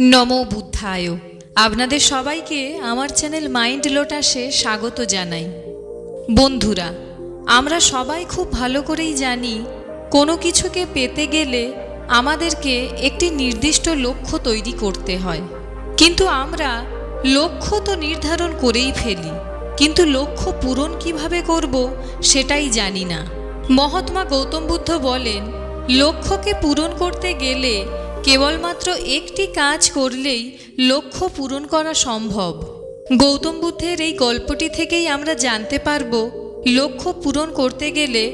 নমো বুদ্ধায়। আপনাদের সবাইকে আমার চ্যানেল মাইন্ড লোটাসে স্বাগত জানাই। বন্ধুরা, আমরা সবাই খুব ভালো করেই জানি কোনো কিছুকে পেতে গেলে আমাদেরকে একটি নির্দিষ্ট লক্ষ্য তৈরি করতে হয়। কিন্তু আমরা লক্ষ্য তো নির্ধারণ করেই ফেলি, কিন্তু লক্ষ্য পূরণ কিভাবে করব সেটাই জানি না। মহাত্মা গৌতম বুদ্ধ বলেন, লক্ষ্যকে পূরণ করতে গেলে কেবলমাত্র একটি কাজ করলেই লক্ষ্য পূরণ করা সম্ভব। গৌতম বুদ্ধের এই গল্পটি থেকেই আমরা জানতে পারব লক্ষ্য পূরণ করতে গেলে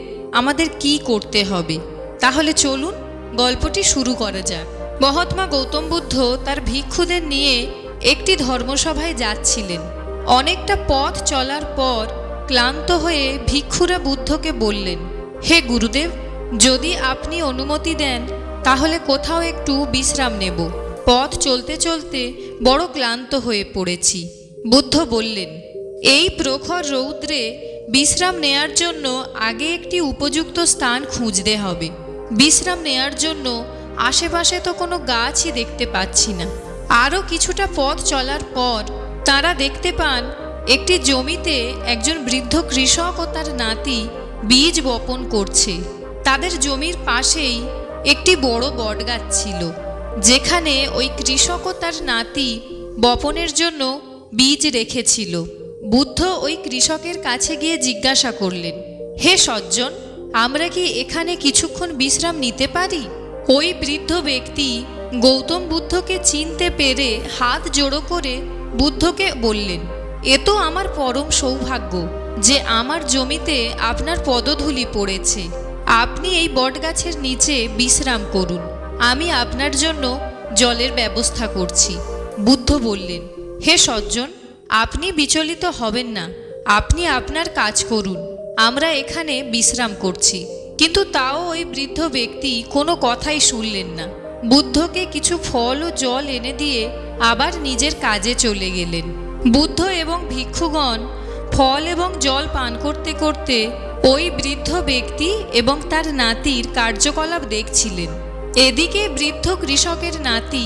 আমাদের কি করতে হবে। তাহলে চলুন গল্পটি শুরু করা যাক। মহাত্মা গৌতম বুদ্ধ তার ভিক্ষুদের নিয়ে একটি ধর্মসভায় যাচ্ছিলেন। অনেকটা পথ চলার পর ক্লান্ত হয়ে ভিক্ষুরা বুদ্ধকে বললেন, হে গুরুদেব, যদি আপনি অনুমতি দেন তাহলে কোথাও একটু বিশ্রাম নেব। পথ চলতে চলতে বড় ক্লান্ত হয়ে পড়েছি। বুদ্ধ বললেন, এই প্রখর রৌদ্রে বিশ্রাম নেয়ার জন্য আগে একটি উপযুক্ত স্থান খুঁজতে হবে। বিশ্রাম নেয়ার জন্য আশেপাশে তো কোনো গাছই দেখতে পাচ্ছি না। আরও কিছুটা পথ চলার পর তারা দেখতে পান একটি জমিতে একজন বৃদ্ধ কৃষক ও তার নাতি বীজ বপন করছে। তাদের জমির পাশেই একটি বড় বটগাছ ছিল, যেখানে ওই কৃষক ও তার নাতি বপনের জন্য বীজ রেখেছিল। বুদ্ধ ওই কৃষকের কাছে গিয়ে জিজ্ঞাসা করলেন, হে সজ্জন, আমরা কি এখানে কিছুক্ষণ বিশ্রাম নিতে পারি? ওই বৃদ্ধ ব্যক্তি গৌতম বুদ্ধকে চিনতে পেরে হাত জোড়ো করে বুদ্ধকে বললেন, এ তো আমার পরম সৌভাগ্য যে আমার জমিতে আপনার পদধূলি পড়েছে। আপনি এই বটগাছের নিচে বিশ্রাম করুন, আমি আপনার জন্য জলের ব্যবস্থা করছি। বুদ্ধ বললেন, হে সজ্জন, আপনি বিচলিত হবেন না, আপনি আপনার কাজ করুন, আমরা এখানে বিশ্রাম করছি। কিন্তু তাও ওই বৃদ্ধ ব্যক্তি কোনো কথাই শুনলেন না। বুদ্ধকে কিছু ফল ও জল এনে দিয়ে আবার নিজের কাজে চলে গেলেন। বুদ্ধ এবং ভিক্ষুগণ ফল এবং জল পান করতে করতে ওই বৃদ্ধ ব্যক্তি এবং তার নাতির কার্যকলাপ দেখছিলেন। এদিকে বৃদ্ধ কৃষকের নাতি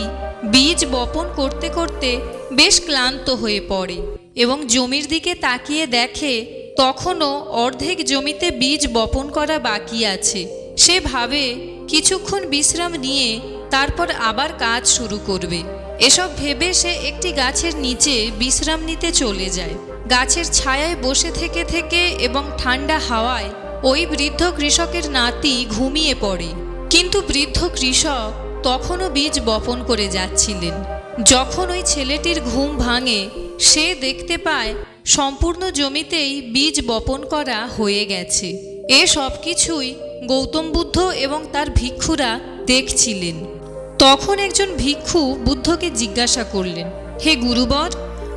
বীজ বপন করতে করতে বেশ ক্লান্ত হয়ে পড়ে এবং জমির দিকে তাকিয়ে দেখে তখনও অর্ধেক জমিতে বীজ বপন করা বাকি আছে। সে ভাবে কিছুক্ষণ বিশ্রাম নিয়ে তারপর আবার কাজ শুরু করবে। এসব ভেবে সে একটি গাছের নিচে বিশ্রাম নিতে চলে যায়। গাছের ছায়ায় বসে থেকে থেকে এবং ঠান্ডা হাওয়ায় ওই বৃদ্ধ কৃষকের নাতি ঘুমিয়ে পড়ে। কিন্তু বৃদ্ধ কৃষক তখনও বীজ বপন করে যাচ্ছিলেন। যখন ওই ছেলেটির ঘুম ভাঙে, সে দেখতে পায় সম্পূর্ণ জমিতেই বীজ বপন করা হয়ে গেছে। এ সব কিছুই গৌতম বুদ্ধ এবং তার ভিক্ষুরা দেখছিলেন। তখন একজন ভিক্ষু বুদ্ধকে জিজ্ঞাসা করলেন, হে গুরুবর,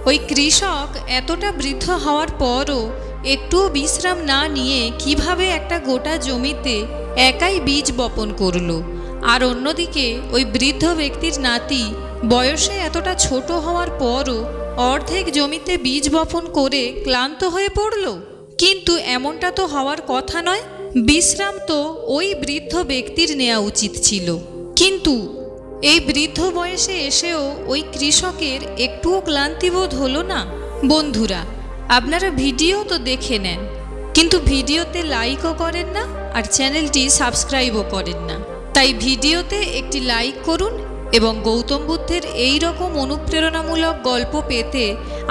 ওই কৃষক এতটা বৃদ্ধ হওয়ার পরও একটুও বিশ্রাম না নিয়ে কিভাবে একটা গোটা জমিতে একাই বীজ বপন করলো? আর অন্যদিকে ওই বৃদ্ধ ব্যক্তির নাতি বয়সে এতটা ছোট হওয়ার পরও অর্ধেক জমিতে বীজ বপন করে ক্লান্ত হয়ে পড়ল? কিন্তু এমনটা তো হওয়ার কথা নয়। বিশ্রাম তো ওই বৃদ্ধ ব্যক্তির নেওয়া উচিত ছিল। কিন্তু এই বৃদ্ধ বয়সে এসেও ওই কৃষকের একটুও ক্লান্তিবোধ হলো না। বন্ধুরা, আপনারা ভিডিও তো দেখে নেন, কিন্তু ভিডিওতে লাইকও করেন না আর চ্যানেলটি সাবস্ক্রাইবও করেন না। তাই ভিডিওতে একটি লাইক করুন এবং গৌতম বুদ্ধের এই রকম অনুপ্রেরণামূলক গল্প পেতে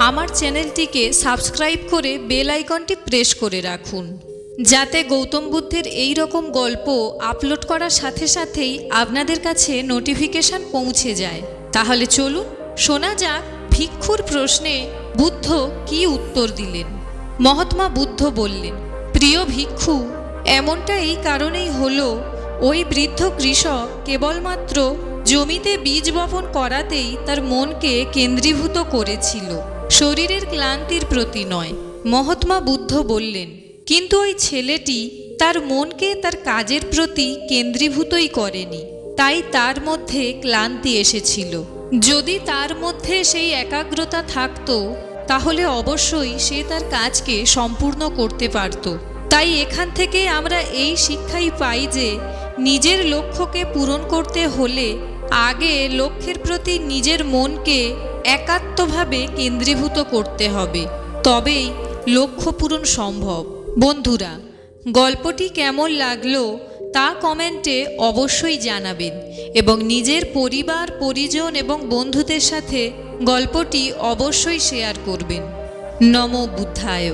আমার চ্যানেলটিকে সাবস্ক্রাইব করে বেল আইকনটি প্রেস করে রাখুন, যাতে গৌতম বুদ্ধের এই রকম গল্প আপলোড করার সাথে সাথেই আপনাদের কাছে নোটিফিকেশন পৌঁছে যায়। তাহলে চলুন শোনা যাক ভিক্ষুর প্রশ্নে বুদ্ধ কি উত্তর দিলেন। মহাত্মা বুদ্ধ বললেন, প্রিয় ভিক্ষু, এমনটা এই কারণেই হলো, ওই বৃদ্ধ কৃষক কেবলমাত্র জমিতে বীজ বপন করাতেই তার মনকে কেন্দ্রীভূত করেছিল, শরীরের ক্লান্তির প্রতি নয়। মহাত্মা বুদ্ধ বললেন, কিন্তু ওই ছেলেটি তার মনকে তার কাজের প্রতি কেন্দ্রীভূতই করেনি, তাই তার মধ্যে ক্লান্তি এসেছিল। যদি তার মধ্যে সেই একাগ্রতা থাকতো তাহলে অবশ্যই সে তার কাজকে সম্পূর্ণ করতে পারত। তাই এখান থেকে আমরা এই শিক্ষাই পাই যে নিজের লক্ষ্যকে পূরণ করতে হলে আগে লক্ষ্যের প্রতি নিজের মনকে একাত্মভাবে কেন্দ্রীভূত করতে হবে, তবেই লক্ষ্য পূরণ সম্ভব। বন্ধুরা, গল্পটি কেমন লাগলো তা কমেন্টে অবশ্যই জানাবেন এবং নিজের পরিবার, পরিজন এবং বন্ধুদের সাথে গল্পটি অবশ্যই শেয়ার করবেন। নমো বুদ্ধায়।